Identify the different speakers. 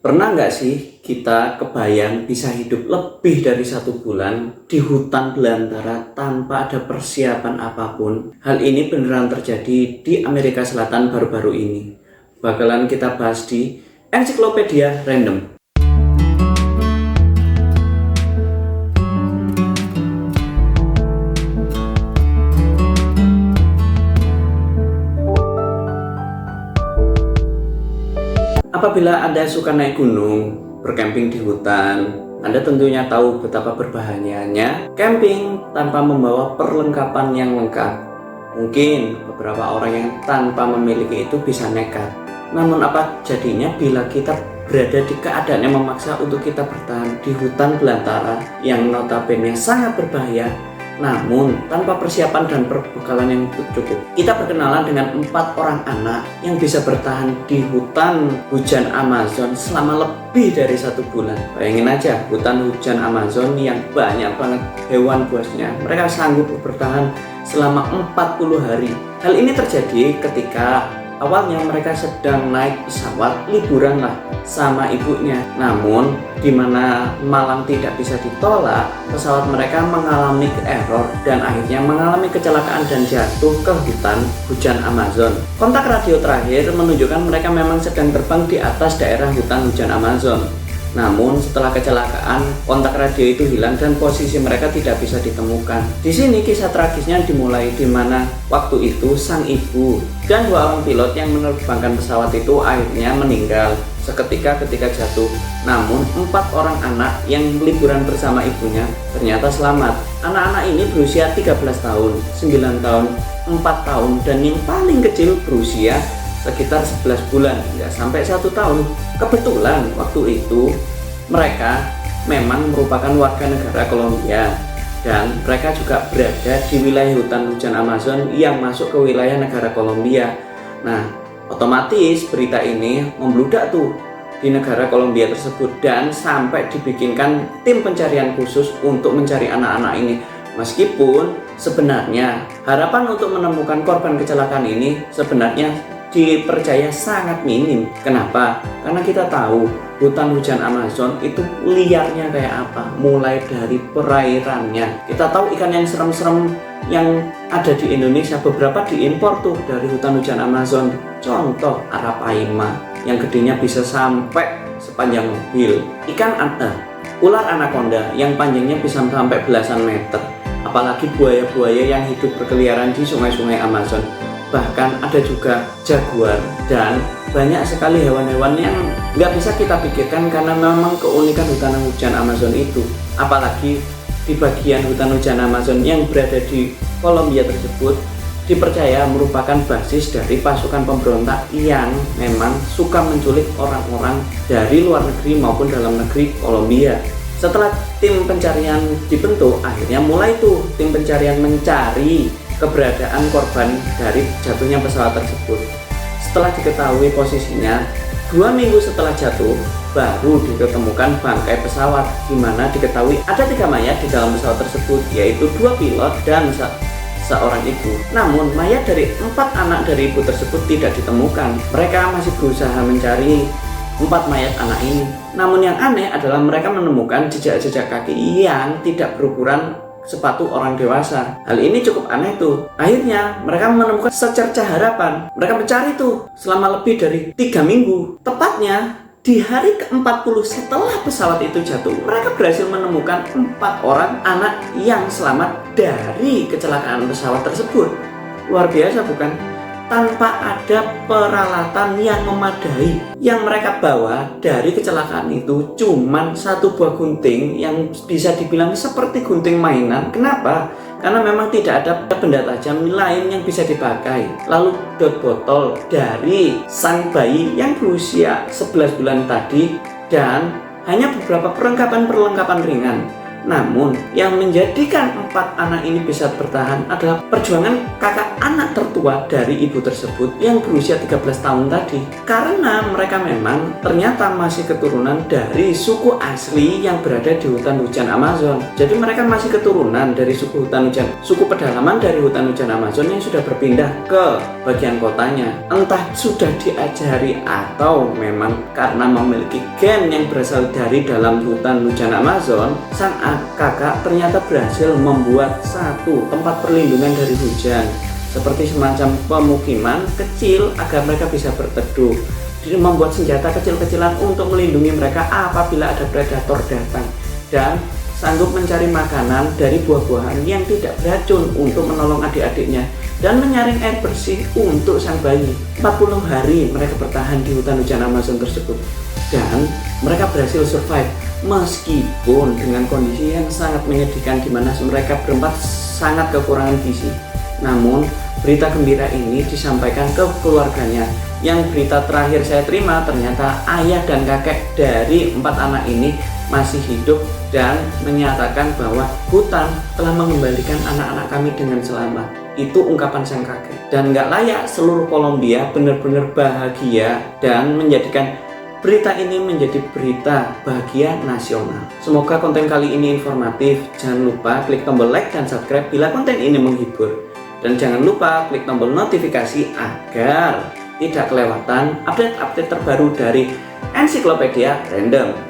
Speaker 1: Pernah nggak sih kita kebayang bisa hidup lebih dari 1 bulan di hutan belantara tanpa ada persiapan apapun? Hal ini beneran terjadi di Amerika Selatan baru-baru ini. Bakalan kita bahas di Ensiklopedia Random. Apabila Anda suka naik gunung, bercamping di hutan, Anda tentunya tahu betapa berbahayanya camping tanpa membawa perlengkapan yang lengkap. Mungkin beberapa orang yang tanpa memiliki itu bisa nekat. Namun apa jadinya bila kita berada di keadaan yang memaksa untuk kita bertahan di hutan belantara yang notabene sangat berbahaya, namun tanpa persiapan dan perbekalan yang cukup. Kita berkenalan dengan 4 orang anak yang bisa bertahan di hutan hujan Amazon selama lebih dari 1 bulan. Bayangin aja, hutan hujan Amazon yang banyak banget hewan buasnya. Mereka sanggup bertahan selama 40 hari. Hal ini terjadi ketika awalnya mereka sedang naik pesawat liburan lah sama ibunya. Namun di mana malang tidak bisa ditolak, pesawat mereka mengalami error dan akhirnya mengalami kecelakaan dan jatuh ke hutan hujan Amazon. Kontak radio terakhir menunjukkan mereka memang sedang terbang di atas daerah hutan hujan Amazon. Namun setelah kecelakaan, kontak radio itu hilang dan posisi mereka tidak bisa ditemukan. Di sini kisah tragisnya dimulai di mana waktu itu sang ibu dan 2 orang pilot yang menerbangkan pesawat itu akhirnya meninggal seketika ketika jatuh. Namun 4 orang anak yang liburan bersama ibunya ternyata selamat. Anak-anak ini berusia 13 tahun, 9 tahun, 4 tahun, dan yang paling kecil berusia sekitar 11 bulan, nggak sampai 1 tahun. Kebetulan waktu itu mereka memang merupakan warga negara Kolombia dan mereka juga berada di wilayah hutan hujan Amazon yang masuk ke wilayah negara Kolombia. Nah, otomatis berita ini membludak tuh di negara Kolombia tersebut dan sampai dibikinkan tim pencarian khusus untuk mencari anak-anak ini. Meskipun sebenarnya harapan untuk menemukan korban kecelakaan ini sebenarnya dipercaya sangat minim. Kenapa? Karena kita tahu hutan hujan Amazon itu liarnya kayak apa, mulai dari perairannya. Kita tahu ikan yang serem-serem yang ada di Indonesia beberapa diimpor tuh dari hutan hujan Amazon. Contoh arapaima yang gedenya bisa sampai sepanjang mobil, ular anaconda yang panjangnya bisa sampai belasan meter, apalagi buaya-buaya yang hidup berkeliaran di sungai-sungai Amazon. Bahkan ada juga jaguar dan banyak sekali hewan-hewan yang nggak bisa kita pikirkan karena memang keunikan hutan hujan Amazon itu. Apalagi di bagian hutan hujan Amazon yang berada di Kolombia tersebut dipercaya merupakan basis dari pasukan pemberontak yang memang suka menculik orang-orang dari luar negeri maupun dalam negeri Kolombia. Setelah tim pencarian dibentuk, akhirnya mulai tuh tim pencarian mencari keberadaan korban dari jatuhnya pesawat tersebut. Setelah diketahui posisinya, 2 minggu setelah jatuh baru ditemukan bangkai pesawat, di mana diketahui ada 3 mayat di dalam pesawat tersebut, yaitu 2 pilot dan seorang ibu. Namun mayat dari 4 anak dari ibu tersebut tidak ditemukan. Mereka masih berusaha mencari 4 mayat anak ini. Namun yang aneh adalah mereka menemukan jejak-jejak kaki yang tidak berukuran sepatu orang dewasa. Hal ini cukup aneh tuh. Akhirnya mereka menemukan secercah harapan. Mereka mencari tuh selama lebih dari 3 minggu. Tepatnya di hari ke-40 setelah pesawat itu jatuh, mereka berhasil menemukan 4 orang anak yang selamat dari kecelakaan pesawat tersebut. Luar biasa bukan? Tanpa ada peralatan yang memadai. Yang mereka bawa dari kecelakaan itu cuman 1 buah gunting yang bisa dibilang seperti gunting mainan. Kenapa? Karena memang tidak ada benda tajam lain yang bisa dipakai. Lalu dot botol dari sang bayi yang berusia 11 bulan tadi dan hanya beberapa perlengkapan ringan. Namun yang menjadikan 4 anak ini bisa bertahan adalah perjuangan kakak anak tertua dari ibu tersebut yang berusia 13 tahun tadi. Karena mereka memang ternyata masih keturunan dari suku asli yang berada di hutan hujan Amazon. Jadi mereka masih keturunan dari suku pedalaman dari hutan hujan Amazon yang sudah berpindah ke bagian kotanya. Entah sudah diajari atau memang karena memiliki gen yang berasal dari dalam hutan hujan Amazon, sang kakak ternyata berhasil membuat satu tempat perlindungan dari hujan, seperti semacam pemukiman kecil agar mereka bisa berteduh. Jadi membuat senjata kecil-kecilan untuk melindungi mereka apabila ada predator datang, dan sanggup mencari makanan dari buah-buahan yang tidak beracun untuk menolong adik-adiknya, dan menyaring air bersih untuk sang bayi. 40 hari mereka bertahan di hutan hujan Amazon tersebut, dan mereka berhasil survive meskipun dengan kondisi yang sangat menyedihkan di mana mereka berempat sangat kekurangan gizi. Namun berita gembira ini disampaikan ke keluarganya. Yang berita terakhir saya terima, ternyata ayah dan kakek dari 4 anak ini masih hidup dan menyatakan bahwa hutan telah mengembalikan anak-anak kami dengan selamat. Itu ungkapan sang kakek, dan nggak layak seluruh Kolombia benar-benar bahagia dan menjadikan berita ini menjadi berita bahagia nasional. Semoga konten kali ini informatif. Jangan lupa klik tombol like dan subscribe bila konten ini menghibur. Dan jangan lupa klik tombol notifikasi agar tidak kelewatan update-update terbaru dari Ensiklopedia Random.